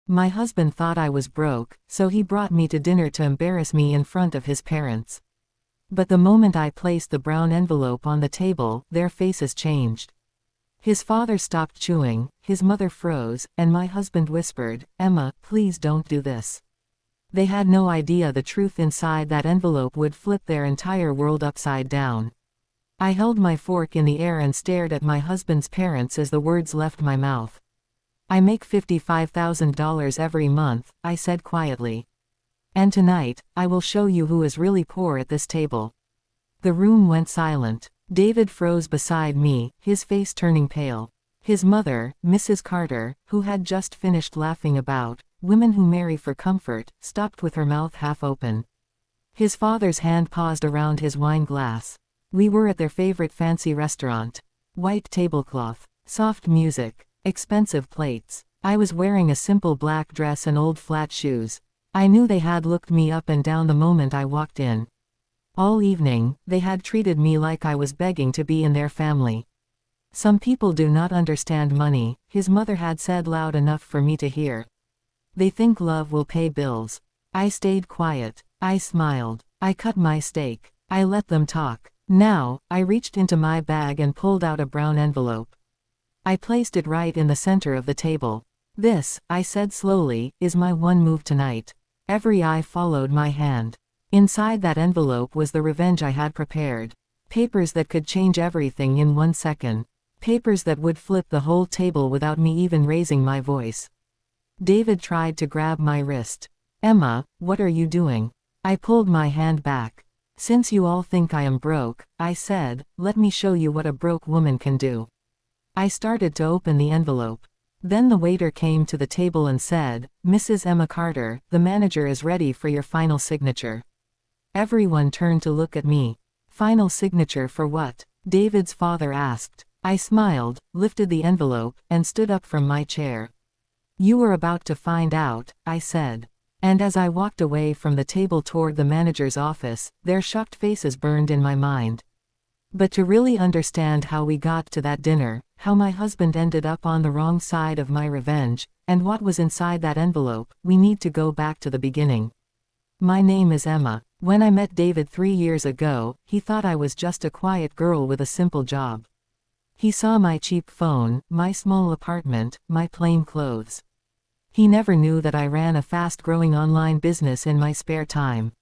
My husband thought I was broke, so he brought me to dinner to embarrass me in front of his parents. But the moment I placed the brown envelope on the table, their faces changed. His father stopped chewing, his mother froze, and my husband whispered, "Emma, please don't do this." They had no idea the truth inside that envelope would flip their entire world upside down. I held my fork in the air and stared at my husband's parents as the words left my mouth. "I make $55,000 every month," I said quietly. "And tonight, I will show you who is really poor at this table." The room went silent. David froze beside me, his face turning pale. His mother, Mrs. Carter, who had just finished laughing about women who marry for comfort, stopped with her mouth half open. His father's hand paused around his wine glass. We were at their favorite fancy restaurant. White tablecloth, soft music, expensive plates. I was wearing a simple black dress and old flat shoes. I knew they had looked me up and down the moment I walked in. All evening, they had treated me like I was begging to be in their family. "Some people do not understand money," his mother had said loud enough for me to hear. "They think love will pay bills." I stayed quiet. I smiled. I cut my steak. I let them talk. Now, I reached into my bag and pulled out a brown envelope. I placed it right in the center of the table. "This," I said slowly, "is my one move tonight." Every eye followed my hand. Inside that envelope was the revenge I had prepared. Papers that could change everything in 1 second. Papers that would flip the whole table without me even raising my voice. David tried to grab my wrist. "Emma, what are you doing?" I pulled my hand back. "Since you all think I am broke," I said, "let me show you what a broke woman can do." I started to open the envelope. Then the waiter came to the table and said, "Mrs. Emma Carter, the manager is ready for your final signature." Everyone turned to look at me. "Final signature for what?" David's father asked. I smiled, lifted the envelope, and stood up from my chair. "You were about to find out," I said. And as I walked away from the table toward the manager's office, their shocked faces burned in my mind. But to really understand how we got to that dinner, how my husband ended up on the wrong side of my revenge, and what was inside that envelope, we need to go back to the beginning. My name is Emma. When I met David 3 years ago, he thought I was just a quiet girl with a simple job. He saw my cheap phone, my small apartment, my plain clothes. He never knew that I ran a fast-growing online business in my spare time.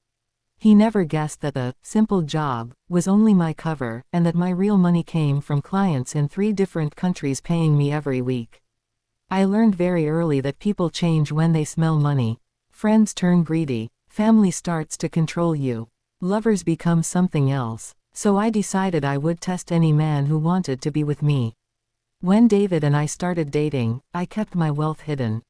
He never guessed that the simple job was only my cover, and that my real money came from clients in 3 different countries paying me every week. I learned very early that people change when they smell money. Friends turn greedy. Family starts to control you. Lovers become something else. So I decided I would test any man who wanted to be with me. When David and I started dating, I kept my wealth hidden.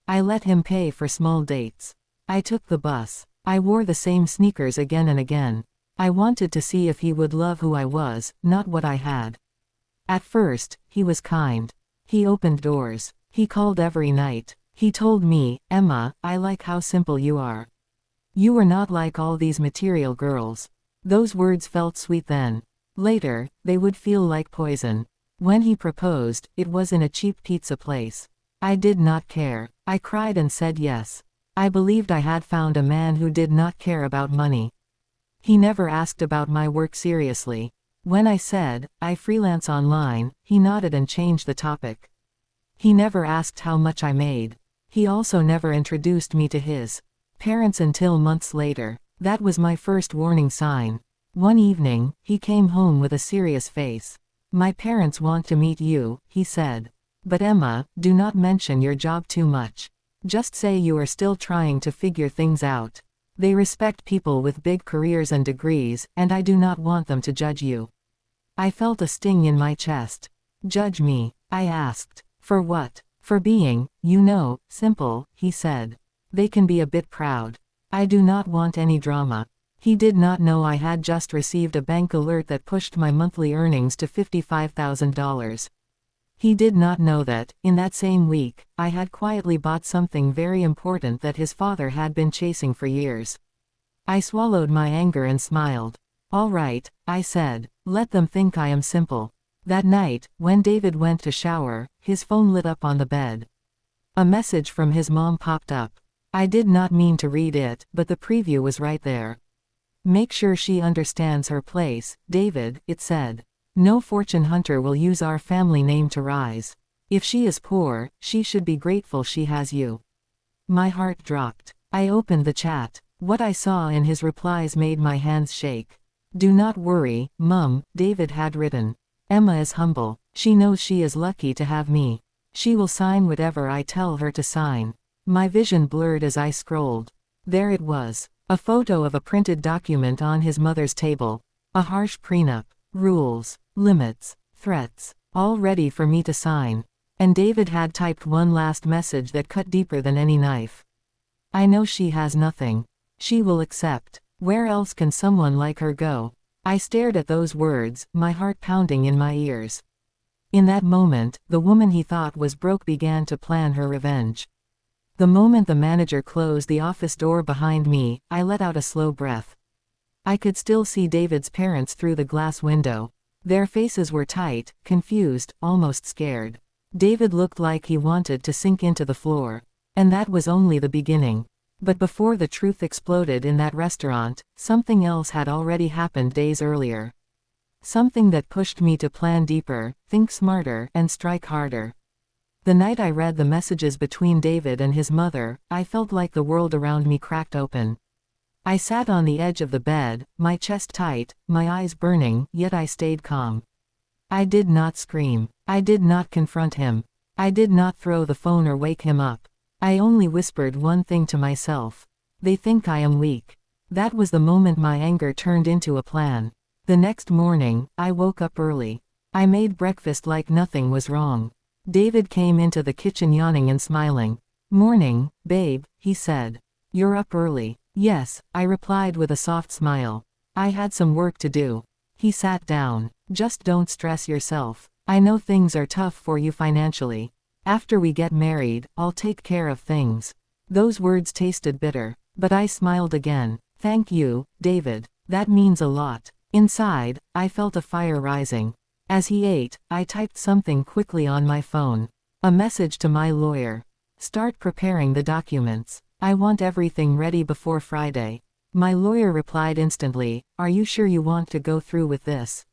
I let him pay for small dates. I took the bus. I wore the same sneakers again and again. I wanted to see if he would love who I was, not what I had. At first, he was kind. He opened doors. He called every night. He told me, "Emma, I like how simple you are. You are not like all these material girls." Those words felt sweet then. Later, they would feel like poison. When he proposed, it was in a cheap pizza place. I did not care. I cried and said yes. I believed I had found a man who did not care about money. He never asked about my work seriously. When I said, "I freelance online," he nodded and changed the topic. He never asked how much I made. He also never introduced me to his parents until months later. That was my first warning sign. One evening, he came home with a serious face. "My parents want to meet you," he said. "But Emma, do not mention your job too much. Just say you are still trying to figure things out. They respect people with big careers and degrees, and I do not want them to judge you." I felt a sting in my chest. "Judge me?" I asked. "For what?" "For being, simple," he said. "They can be a bit proud. I do not want any drama." He did not know I had just received a bank alert that pushed my monthly earnings to $55,000. He did not know that, in that same week, I had quietly bought something very important that his father had been chasing for years. I swallowed my anger and smiled. "All right," I said. "Let them think I am simple." That night, when David went to shower, his phone lit up on the bed. A message from his mom popped up. I did not mean to read it, but the preview was right there. Make sure she understands her place, David, it said. No fortune hunter will use our family name to rise. If she is poor, she should be grateful she has you. My heart dropped. I opened the chat. What I saw in his replies made my hands shake. Do not worry, Mum, David had written. Emma is humble. She knows she is lucky to have me. She will sign whatever I tell her to sign. My vision blurred as I scrolled. There it was. A photo of a printed document on his mother's table. A harsh prenup. Rules, limits, threats, all ready for me to sign. And David had typed one last message that cut deeper than any knife. I know she has nothing. She will accept. Where else can someone like her go? I stared at those words, my heart pounding in my ears. In that moment, the woman he thought was broke began to plan her revenge. The moment the manager closed the office door behind me, I let out a slow breath. I could still see David's parents through the glass window. Their faces were tight, confused, almost scared. David looked like he wanted to sink into the floor. And that was only the beginning. But before the truth exploded in that restaurant, something else had already happened days earlier. Something that pushed me to plan deeper, think smarter, and strike harder. The night I read the messages between David and his mother, I felt like the world around me cracked open. I sat on the edge of the bed, my chest tight, my eyes burning, yet I stayed calm. I did not scream. I did not confront him. I did not throw the phone or wake him up. I only whispered one thing to myself. They think I am weak. That was the moment my anger turned into a plan. The next morning, I woke up early. I made breakfast like nothing was wrong. David came into the kitchen yawning and smiling. Morning, babe, he said. You're up early. Yes, I replied with a soft smile. I had some work to do. He sat down. Just don't stress yourself. I know things are tough for you financially. After we get married, I'll take care of things. Those words tasted bitter. But I smiled again. Thank you, David. That means a lot. Inside, I felt a fire rising. As he ate, I typed something quickly on my phone. A message to my lawyer. Start preparing the documents. I want everything ready before Friday. My lawyer replied instantly, Are you sure you want to go through with this?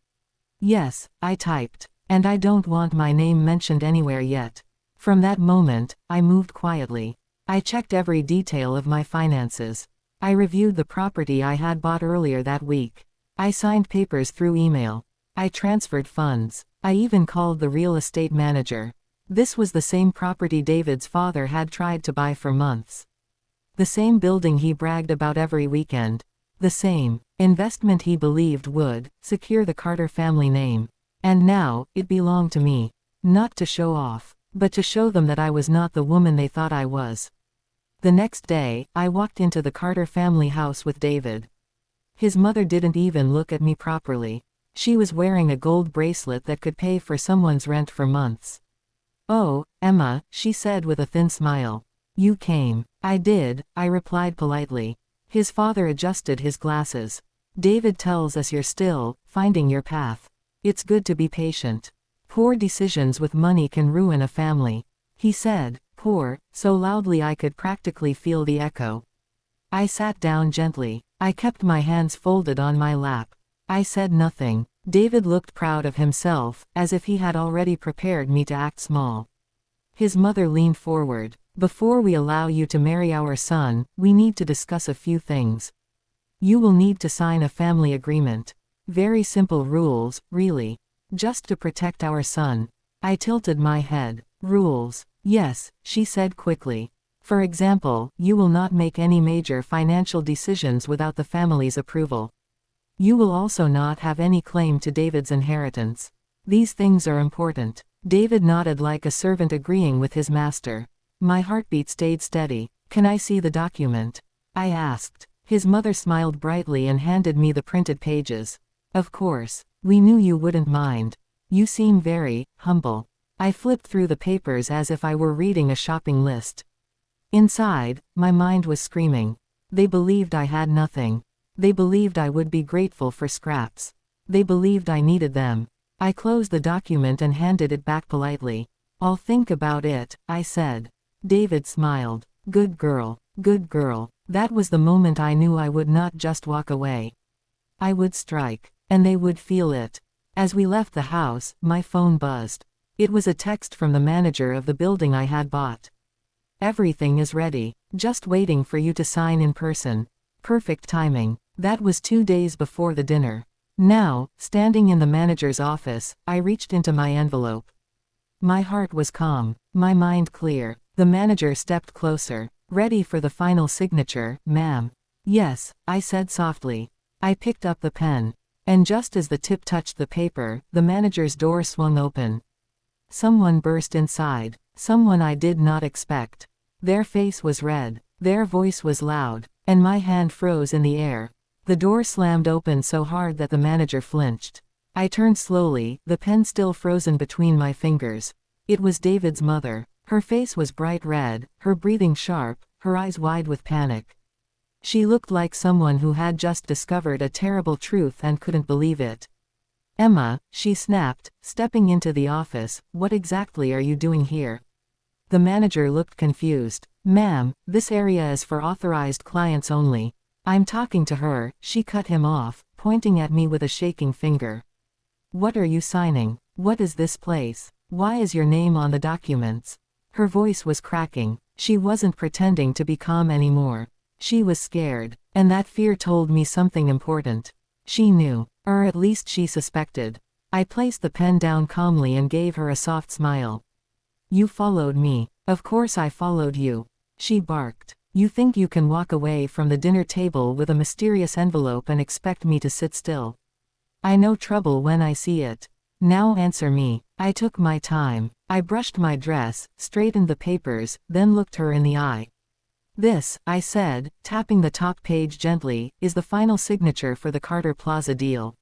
Yes, I typed. And I don't want my name mentioned anywhere yet. From that moment, I moved quietly. I checked every detail of my finances. I reviewed the property I had bought earlier that week. I signed papers through email. I transferred funds. I even called the real estate manager. This was the same property David's father had tried to buy for months. The same building he bragged about every weekend. The same investment he believed would secure the Carter family name. And now, it belonged to me. Not to show off, but to show them that I was not the woman they thought I was. The next day, I walked into the Carter family house with David. His mother didn't even look at me properly. She was wearing a gold bracelet that could pay for someone's rent for months. Oh, Emma, she said with a thin smile. You came. I did, I replied politely. His father adjusted his glasses. David tells us you're still finding your path. It's good to be patient. Poor decisions with money can ruin a family. He said, poor, so loudly I could practically feel the echo. I sat down gently. I kept my hands folded on my lap. I said nothing. David looked proud of himself, as if he had already prepared me to act small. His mother leaned forward. Before we allow you to marry our son, we need to discuss a few things. You will need to sign a family agreement. Very simple rules, really. Just to protect our son. I tilted my head. Rules. Yes, she said quickly. For example, you will not make any major financial decisions without the family's approval. You will also not have any claim to David's inheritance. These things are important. David nodded like a servant agreeing with his master. My heartbeat stayed steady. Can I see the document? I asked. His mother smiled brightly and handed me the printed pages. Of course. We knew you wouldn't mind. You seem very humble. I flipped through the papers as if I were reading a shopping list. Inside, my mind was screaming. They believed I had nothing. They believed I would be grateful for scraps. They believed I needed them. I closed the document and handed it back politely. I'll think about it, I said. David smiled. Good girl, good girl. That was the moment I knew I would not just walk away. I would strike, and they would feel it. As we left the house, my phone buzzed. It was a text from the manager of the building I had bought. Everything is ready, just waiting for you to sign in person. Perfect timing. That was 2 days before the dinner. Now, standing in the manager's office, I reached into my envelope. My heart was calm, my mind clear. The manager stepped closer. Ready for the final signature, ma'am? Yes, I said softly. I picked up the pen. And just as the tip touched the paper, the manager's door swung open. Someone burst inside. Someone I did not expect. Their face was red. Their voice was loud. And my hand froze in the air. The door slammed open so hard that the manager flinched. I turned slowly, the pen still frozen between my fingers. It was David's mother. Her face was bright red, her breathing sharp, her eyes wide with panic. She looked like someone who had just discovered a terrible truth and couldn't believe it. Emma, she snapped, stepping into the office, what exactly are you doing here? The manager looked confused. Ma'am, this area is for authorized clients only. I'm talking to her, she cut him off, pointing at me with a shaking finger. What are you signing? What is this place? Why is your name on the documents? Her voice was cracking. She wasn't pretending to be calm anymore. She was scared, and that fear told me something important. She knew, or at least she suspected. I placed the pen down calmly and gave her a soft smile. You followed me. Of course I followed you. She barked. You think you can walk away from the dinner table with a mysterious envelope and expect me to sit still? I know trouble when I see it. Now answer me. I took my time. I brushed my dress, straightened the papers, then looked her in the eye. This, I said, tapping the top page gently, is the final signature for the Carter Plaza deal.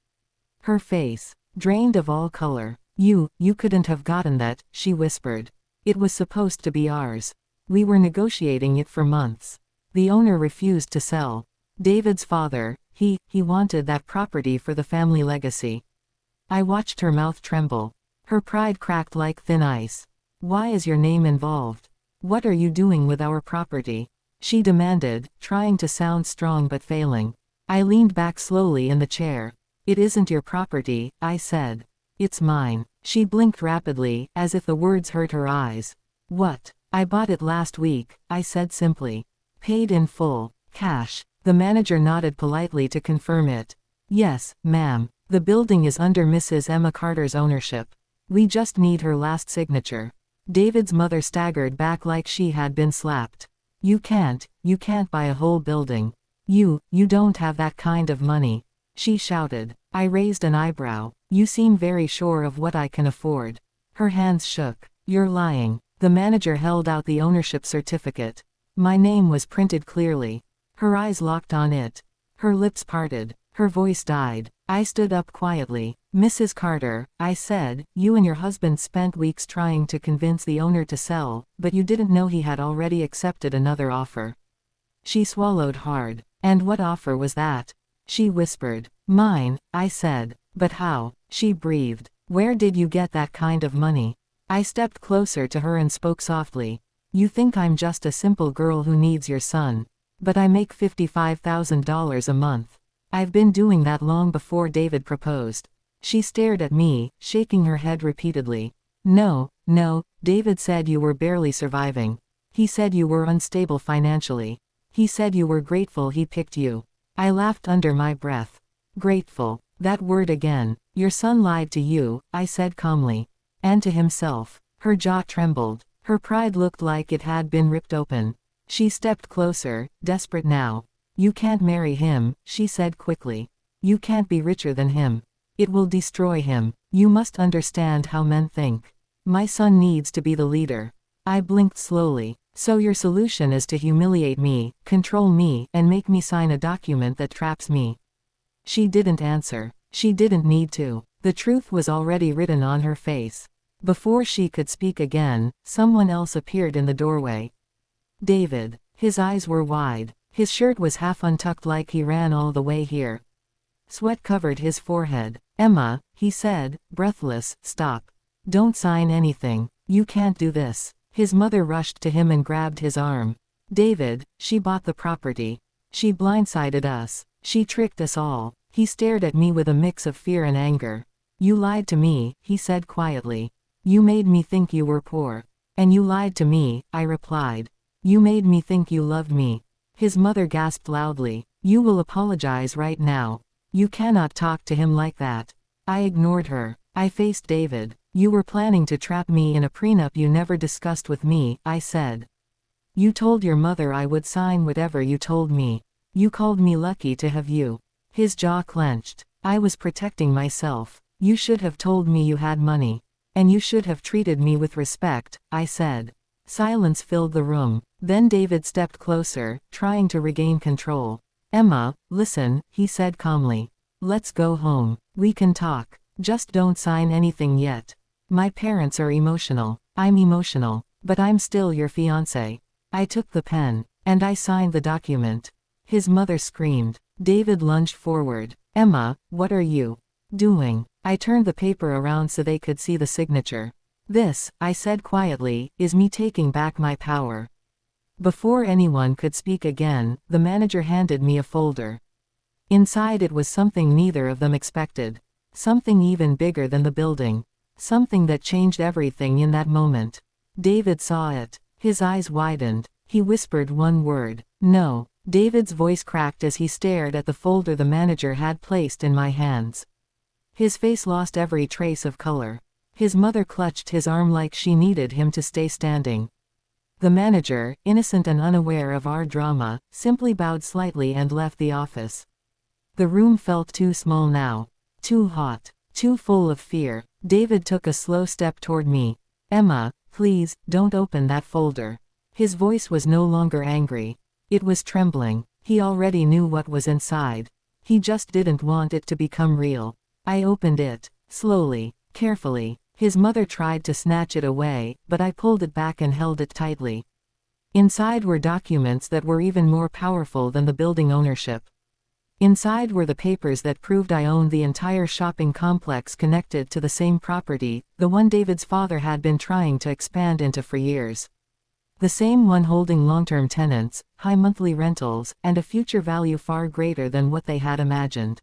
Her face, drained of all color. You couldn't have gotten that, she whispered. It was supposed to be ours. We were negotiating it for months. The owner refused to sell. David's father, he wanted that property for the family legacy. I watched her mouth tremble. Her pride cracked like thin ice. Why is your name involved? What are you doing with our property? She demanded, trying to sound strong but failing. I leaned back slowly in the chair. It isn't your property, I said. It's mine. She blinked rapidly, as if the words hurt her eyes. What? I bought it last week, I said simply. Paid in full. Cash. The manager nodded politely to confirm it. Yes, ma'am. The building is under Mrs. Emma Carter's ownership. We just need her last signature. David's mother staggered back like she had been slapped. You can't buy a whole building. You don't have that kind of money. She shouted. I raised an eyebrow. You seem very sure of what I can afford. Her hands shook. You're lying. The manager held out the ownership certificate. My name was printed clearly. Her eyes locked on it. Her lips parted. Her voice died. I stood up quietly. Mrs. Carter, I said, you and your husband spent weeks trying to convince the owner to sell, but you didn't know he had already accepted another offer. She swallowed hard. And what offer was that? She whispered. Mine, I said. But how? She breathed. Where did you get that kind of money? I stepped closer to her and spoke softly. You think I'm just a simple girl who needs your son. But I make $55,000 a month. I've been doing that long before David proposed. She stared at me, shaking her head repeatedly. No, David said you were barely surviving. He said you were unstable financially. He said you were grateful he picked you. I laughed under my breath. Grateful. That word again. Your son lied to you, I said calmly. And to himself. Her jaw trembled. Her pride looked like it had been ripped open. She stepped closer, desperate now. You can't marry him, she said quickly. You can't be richer than him. It will destroy him. You must understand how men think. My son needs to be the leader. I blinked slowly. So your solution is to humiliate me, control me, and make me sign a document that traps me. She didn't answer. She didn't need to. The truth was already written on her face. Before she could speak again, someone else appeared in the doorway. David. His eyes were wide. His shirt was half untucked like he ran all the way here. Sweat covered his forehead. Emma, he said, breathless, stop. Don't sign anything. You can't do this. His mother rushed to him and grabbed his arm. David, she bought the property. She blindsided us. She tricked us all. He stared at me with a mix of fear and anger. You lied to me, he said quietly. You made me think you were poor. And you lied to me, I replied. You made me think you loved me. His mother gasped loudly. You will apologize right now. You cannot talk to him like that. I ignored her. I faced David. You were planning to trap me in a prenup you never discussed with me, I said. You told your mother I would sign whatever you told me. You called me lucky to have you. His jaw clenched. I was protecting myself. You should have told me you had money. And you should have treated me with respect, I said. Silence filled the room. Then David stepped closer, trying to regain control. Emma, listen, he said calmly. Let's go home. We can talk. Just don't sign anything yet. My parents are emotional. I'm emotional. But I'm still your fiancé. I took the pen. And I signed the document. His mother screamed. David lunged forward. Emma, what are you doing? I turned the paper around so they could see the signature. This, I said quietly, is me taking back my power. Before anyone could speak again, the manager handed me a folder. Inside it was something neither of them expected. Something even bigger than the building. Something that changed everything in that moment. David saw it. His eyes widened. He whispered one word. No. David's voice cracked as he stared at the folder the manager had placed in my hands. His face lost every trace of color. His mother clutched his arm like she needed him to stay standing. The manager, innocent and unaware of our drama, simply bowed slightly and left the office. The room felt too small now. Too hot. Too full of fear. David took a slow step toward me. Emma, please, don't open that folder. His voice was no longer angry. It was trembling. He already knew what was inside. He just didn't want it to become real. I opened it. Slowly. Carefully. His mother tried to snatch it away, but I pulled it back and held it tightly. Inside were documents that were even more powerful than the building ownership. Inside were the papers that proved I owned the entire shopping complex connected to the same property, the one David's father had been trying to expand into for years. The same one holding long-term tenants, high monthly rentals, and a future value far greater than what they had imagined.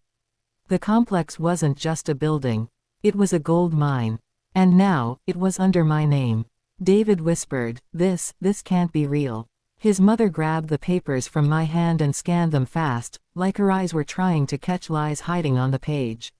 The complex wasn't just a building. It was a gold mine. And now, it was under my name. David whispered, this can't be real. His mother grabbed the papers from my hand and scanned them fast, like her eyes were trying to catch lies hiding on the page.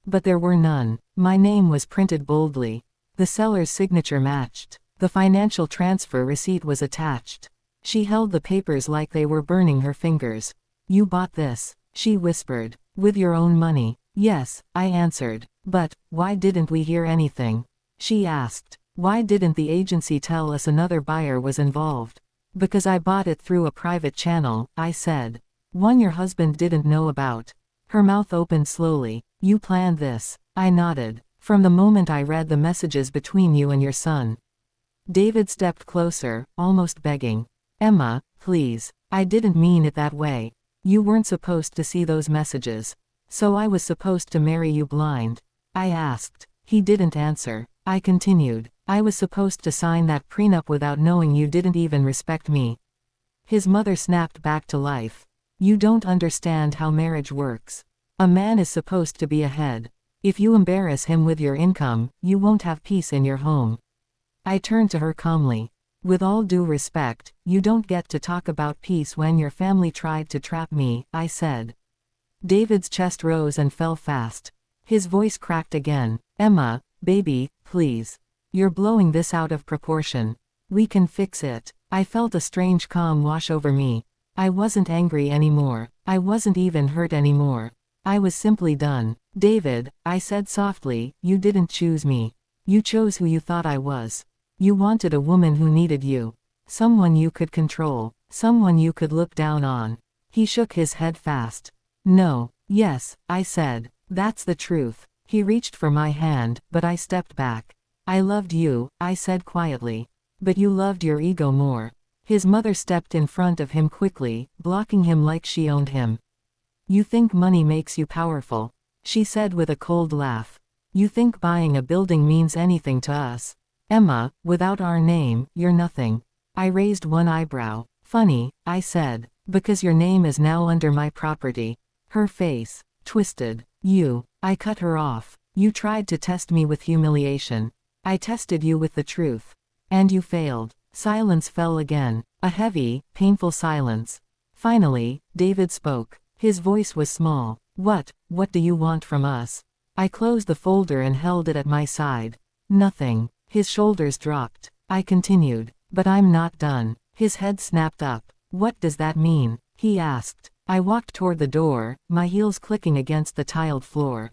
But there were none. My name was printed boldly. The seller's signature matched. The financial transfer receipt was attached. She held the papers like they were burning her fingers. You bought this, she whispered. With your own money. Yes, I answered. But, why didn't we hear anything? She asked. Why didn't the agency tell us another buyer was involved? Because I bought it through a private channel, I said. One your husband didn't know about. Her mouth opened slowly. You planned this. I nodded. From the moment I read the messages between you and your son. David stepped closer, almost begging. Emma, please. I didn't mean it that way. You weren't supposed to see those messages. So I was supposed to marry you blind? I asked. He didn't answer. I continued. I was supposed to sign that prenup without knowing you didn't even respect me. His mother snapped back to life. You don't understand how marriage works. A man is supposed to be a head. If you embarrass him with your income, you won't have peace in your home. I turned to her calmly. With all due respect, you don't get to talk about peace when your family tried to trap me, I said. David's chest rose and fell fast. His voice cracked again. Emma, baby, please. You're blowing this out of proportion. We can fix it. I felt a strange calm wash over me. I wasn't angry anymore. I wasn't even hurt anymore. I was simply done. David, I said softly, you didn't choose me. You chose who you thought I was. You wanted a woman who needed you. Someone you could control. Someone you could look down on. He shook his head fast. No. Yes, I said. That's the truth. He reached for my hand, but I stepped back. I loved you, I said quietly. But you loved your ego more. His mother stepped in front of him quickly, blocking him like she owned him. You think money makes you powerful, she said with a cold laugh. You think buying a building means anything to us. Emma, without our name, you're nothing. I raised one eyebrow. Funny, I said. Because your name is now under my property. Her face twisted. I cut her off. You tried to test me with humiliation. I tested you with the truth. And you failed. Silence fell again. A heavy, painful silence. Finally, David spoke. His voice was small. What do you want from us? I closed the folder and held it at my side. Nothing. His shoulders dropped. I continued. But I'm not done. His head snapped up. What does that mean? He asked. I walked toward the door, my heels clicking against the tiled floor.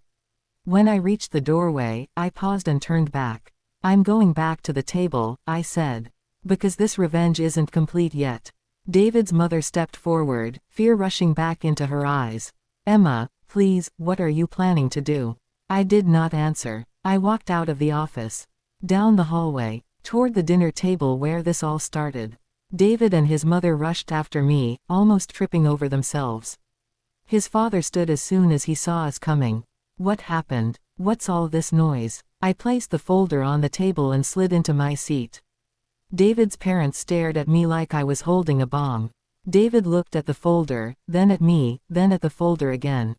When I reached the doorway, I paused and turned back. I'm going back to the table, I said. Because this revenge isn't complete yet. David's mother stepped forward, fear rushing back into her eyes. Emma, please, what are you planning to do? I did not answer. I walked out of the office. Down the hallway, toward the dinner table where this all started. David and his mother rushed after me, almost tripping over themselves. His father stood as soon as he saw us coming. What happened? What's all this noise? I placed the folder on the table and slid into my seat. David's parents stared at me like I was holding a bomb. David looked at the folder, then at me, then at the folder again.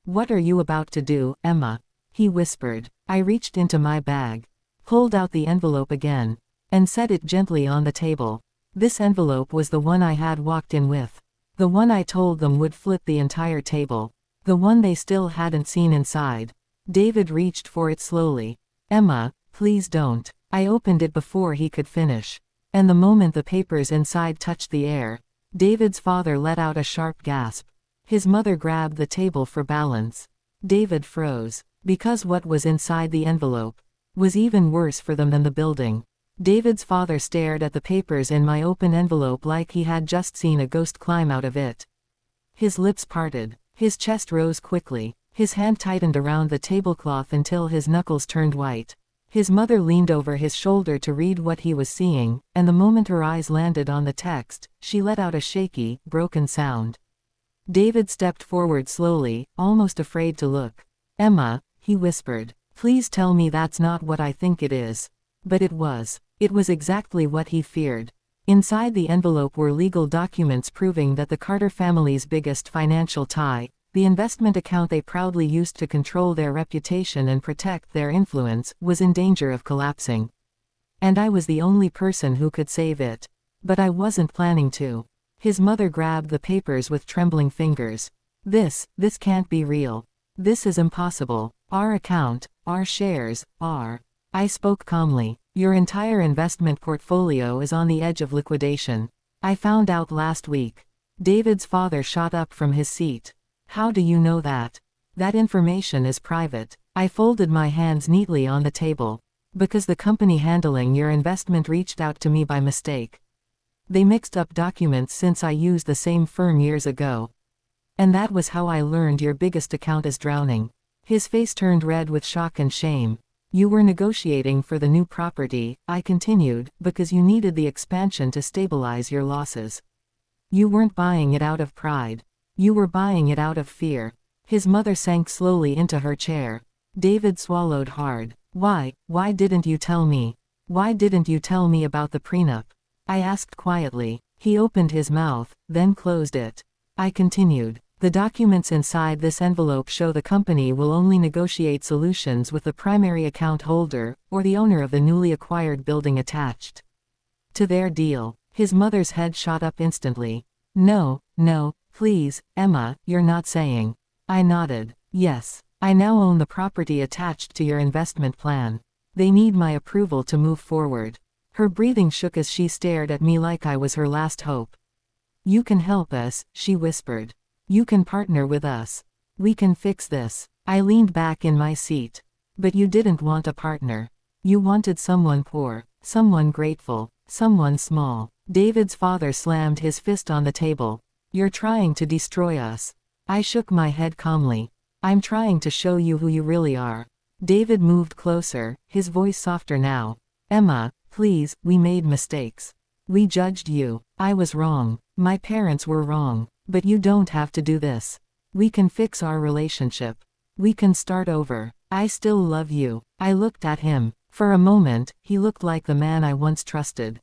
What are you about to do, Emma? He whispered. I reached into my bag, pulled out the envelope again, and set it gently on the table. This envelope was the one I had walked in with. The one I told them would flip the entire table. The one they still hadn't seen inside. David reached for it slowly. Emma, please don't. I opened it before he could finish. And the moment the papers inside touched the air, David's father let out a sharp gasp. His mother grabbed the table for balance. David froze. Because what was inside the envelope was even worse for them than the building. David's father stared at the papers in my open envelope like he had just seen a ghost climb out of it. His lips parted. His chest rose quickly. His hand tightened around the tablecloth until his knuckles turned white. His mother leaned over his shoulder to read what he was seeing, and the moment her eyes landed on the text, she let out a shaky, broken sound. David stepped forward slowly, almost afraid to look. Emma, he whispered. Please tell me that's not what I think it is. But it was. It was exactly what he feared. Inside the envelope were legal documents proving that the Carter family's biggest financial tie, the investment account they proudly used to control their reputation and protect their influence, was in danger of collapsing. And I was the only person who could save it. But I wasn't planning to. His mother grabbed the papers with trembling fingers. This can't be real. This is impossible. Our account, our shares, I spoke calmly. Your entire investment portfolio is on the edge of liquidation. I found out last week. David's father shot up from his seat. How do you know that? That information is private. I folded my hands neatly on the table. Because the company handling your investment reached out to me by mistake. They mixed up documents since I used the same firm years ago. And that was how I learned your biggest account is drowning. His face turned red with shock and shame. You were negotiating for the new property, I continued, because you needed the expansion to stabilize your losses. You weren't buying it out of pride. You were buying it out of fear. His mother sank slowly into her chair. David swallowed hard. Why didn't you tell me? Why didn't you tell me about the prenup? I asked quietly. He opened his mouth, then closed it. I continued. The documents inside this envelope show the company will only negotiate solutions with the primary account holder, or the owner of the newly acquired building attached to their deal. His mother's head shot up instantly. No, please, Emma, you're not saying. I nodded. Yes. I now own the property attached to your investment plan. They need my approval to move forward. Her breathing shook as she stared at me like I was her last hope. You can help us, she whispered. You can partner with us. We can fix this. I leaned back in my seat. But you didn't want a partner. You wanted someone poor, someone grateful, someone small. David's father slammed his fist on the table. You're trying to destroy us. I shook my head calmly. I'm trying to show you who you really are. David moved closer, his voice softer now. Emma, please, we made mistakes. We judged you. I was wrong. My parents were wrong. But you don't have to do this. We can fix our relationship. We can start over. I still love you. I looked at him. For a moment, he looked like the man I once trusted.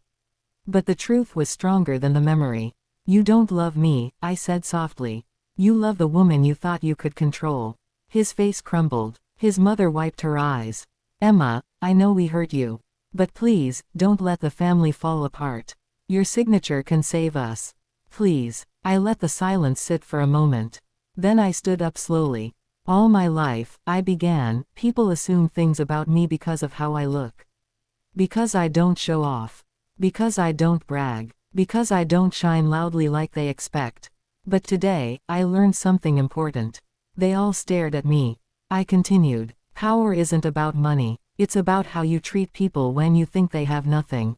But the truth was stronger than the memory. You don't love me, I said softly. You love the woman you thought you could control. His face crumbled. His mother wiped her eyes. Emma, I know we hurt you. But please, don't let the family fall apart. Your signature can save us. Please. I let the silence sit for a moment. Then I stood up slowly. All my life, I began, people assume things about me because of how I look. Because I don't show off. Because I don't brag. Because I don't shine loudly like they expect. But today, I learned something important. They all stared at me. I continued. Power isn't about money. It's about how you treat people when you think they have nothing.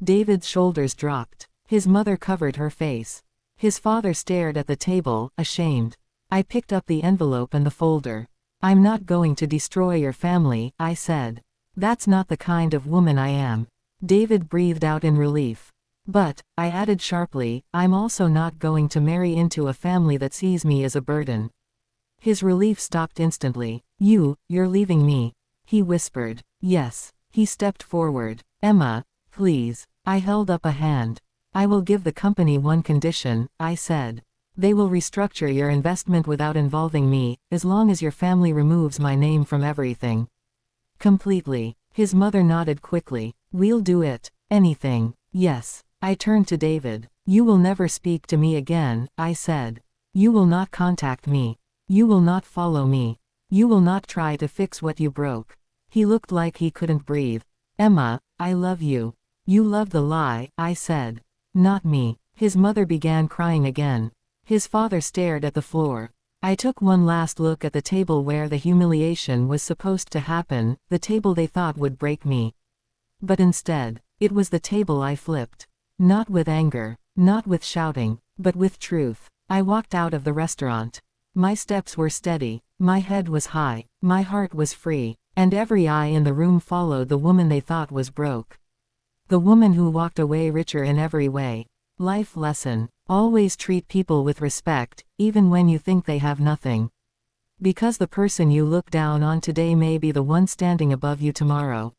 David's shoulders dropped. His mother covered her face. His father stared at the table, ashamed. I picked up the envelope and the folder. I'm not going to destroy your family, I said. That's not the kind of woman I am. David breathed out in relief. But, I added sharply, I'm also not going to marry into a family that sees me as a burden. His relief stopped instantly. You're leaving me. He whispered. Yes. He stepped forward. Emma, please. I held up a hand. I will give the company one condition, I said. They will restructure your investment without involving me, as long as your family removes my name from everything. Completely. His mother nodded quickly. We'll do it. Anything. Yes. I turned to David. You will never speak to me again, I said. You will not contact me. You will not follow me. You will not try to fix what you broke. He looked like he couldn't breathe. Emma, I love you. You love the lie, I said. Not me. His mother began crying again. His father stared at the floor. I took one last look at the table where the humiliation was supposed to happen, the table they thought would break me. But instead, it was the table I flipped. Not with anger, not with shouting, but with truth. I walked out of the restaurant. My steps were steady, my head was high, my heart was free, and every eye in the room followed the woman they thought was broke. The woman who walked away richer in every way. Life lesson. Always treat people with respect, even when you think they have nothing. Because the person you look down on today may be the one standing above you tomorrow.